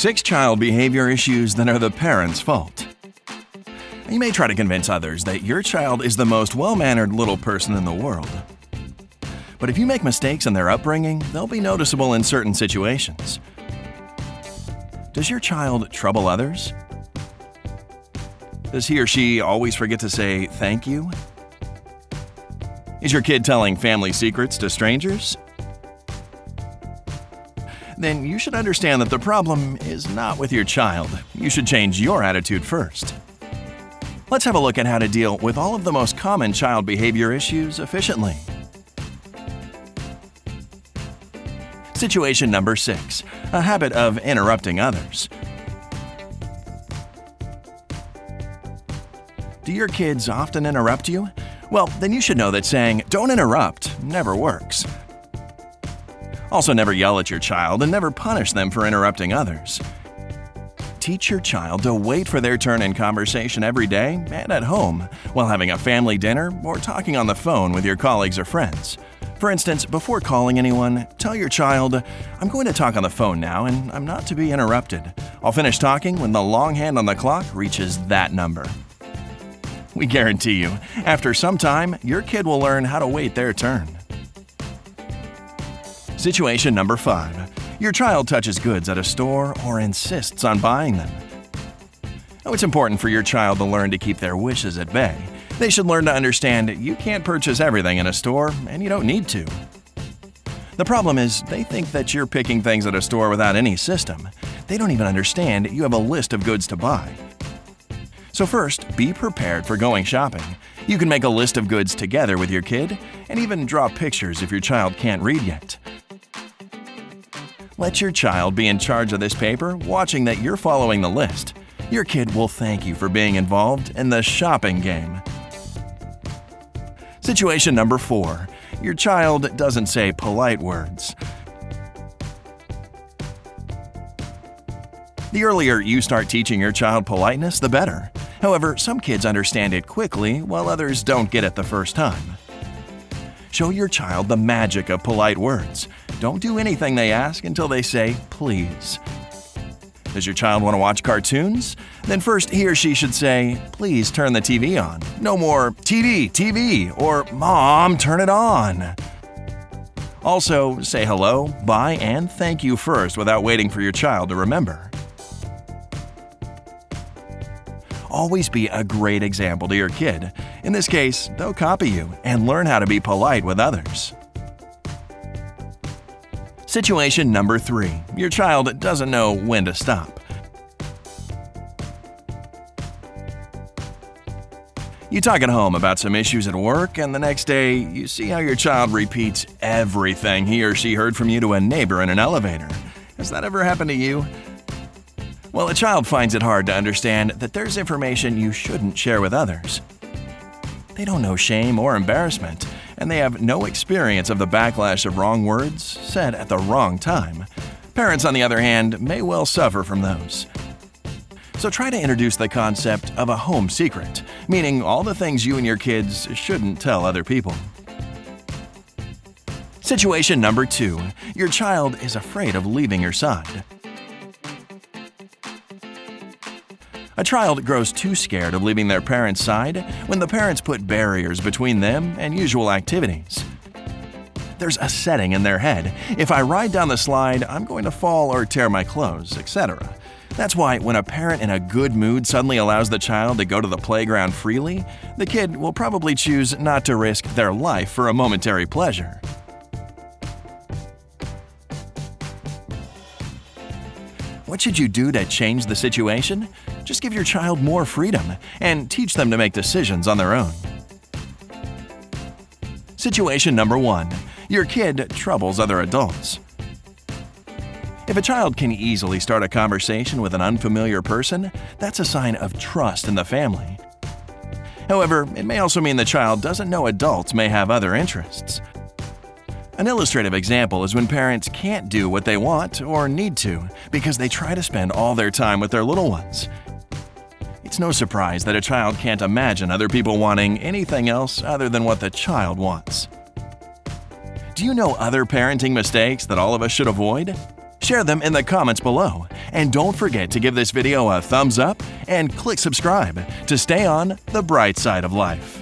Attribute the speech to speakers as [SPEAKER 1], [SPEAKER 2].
[SPEAKER 1] 6 child behavior issues that are the parent's fault. You may try to convince others that your child is the most well-mannered little person in the world. But if you make mistakes in their upbringing, they'll be noticeable in certain situations. Does your child trouble others? Does he or she always forget to say thank you? Is your kid telling family secrets to strangers? Then you should understand that the problem is not with your child. You should change your attitude first. Let's have a look at how to deal with all of the most common child behavior issues efficiently. Situation number 6. A habit of interrupting others. Do your kids often interrupt you? Well, then you should know that saying, "Don't interrupt," never works. Also, never yell at your child and never punish them for interrupting others. Teach your child to wait for their turn in conversation every day and at home, while having a family dinner or talking on the phone with your colleagues or friends. For instance, before calling anyone, tell your child, "I'm going to talk on the phone now and I'm not to be interrupted. I'll finish talking when the long hand on the clock reaches that number." We guarantee you, after some time, your kid will learn how to wait their turn. Situation number 5. Your child touches goods at a store or insists on buying them. Now, it's important for your child to learn to keep their wishes at bay. They should learn to understand you can't purchase everything in a store, and you don't need to. The problem is, they think that you're picking things at a store without any system. They don't even understand you have a list of goods to buy. So first, be prepared for going shopping. You can make a list of goods together with your kid, and even draw pictures if your child can't read yet. Let your child be in charge of this paper, watching that you're following the list. Your kid will thank you for being involved in the shopping game. Situation number 4. Your child doesn't say polite words. The earlier you start teaching your child politeness, the better. However, some kids understand it quickly, while others don't get it the first time. Show your child the magic of polite words. Don't do anything they ask until they say, "Please." Does your child want to watch cartoons? Then first he or she should say, "Please turn the TV on." No more "TV, TV," or "Mom, turn it on." Also, say hello, bye, and thank you first without waiting for your child to remember. Always be a great example to your kid. In this case, they'll copy you and learn how to be polite with others. Situation number 3. Your child doesn't know when to stop. You talk at home about some issues at work, and the next day, you see how your child repeats everything he or she heard from you to a neighbor in an elevator. Has that ever happened to you? Well, a child finds it hard to understand that there's information you shouldn't share with others. They don't know shame or embarrassment, and they have no experience of the backlash of wrong words said at the wrong time. Parents, on the other hand, may well suffer from those. So try to introduce the concept of a home secret, meaning all the things you and your kids shouldn't tell other people. Situation number 2. Your child is afraid of leaving your side. A child grows too scared of leaving their parents' side when the parents put barriers between them and usual activities. There's a setting in their head: if I ride down the slide, I'm going to fall or tear my clothes, etc. That's why when a parent in a good mood suddenly allows the child to go to the playground freely, the kid will probably choose not to risk their life for a momentary pleasure. What should you do to change the situation? Just give your child more freedom and teach them to make decisions on their own. Situation number 1. Your kid troubles other adults. If a child can easily start a conversation with an unfamiliar person, that's a sign of trust in the family. However, it may also mean the child doesn't know adults may have other interests. An illustrative example is when parents can't do what they want or need to because they try to spend all their time with their little ones. It's no surprise that a child can't imagine other people wanting anything else other than what the child wants. Do you know other parenting mistakes that all of us should avoid? share them in the comments below. And don't forget to give this video a thumbs up and click subscribe to stay on the bright side of life.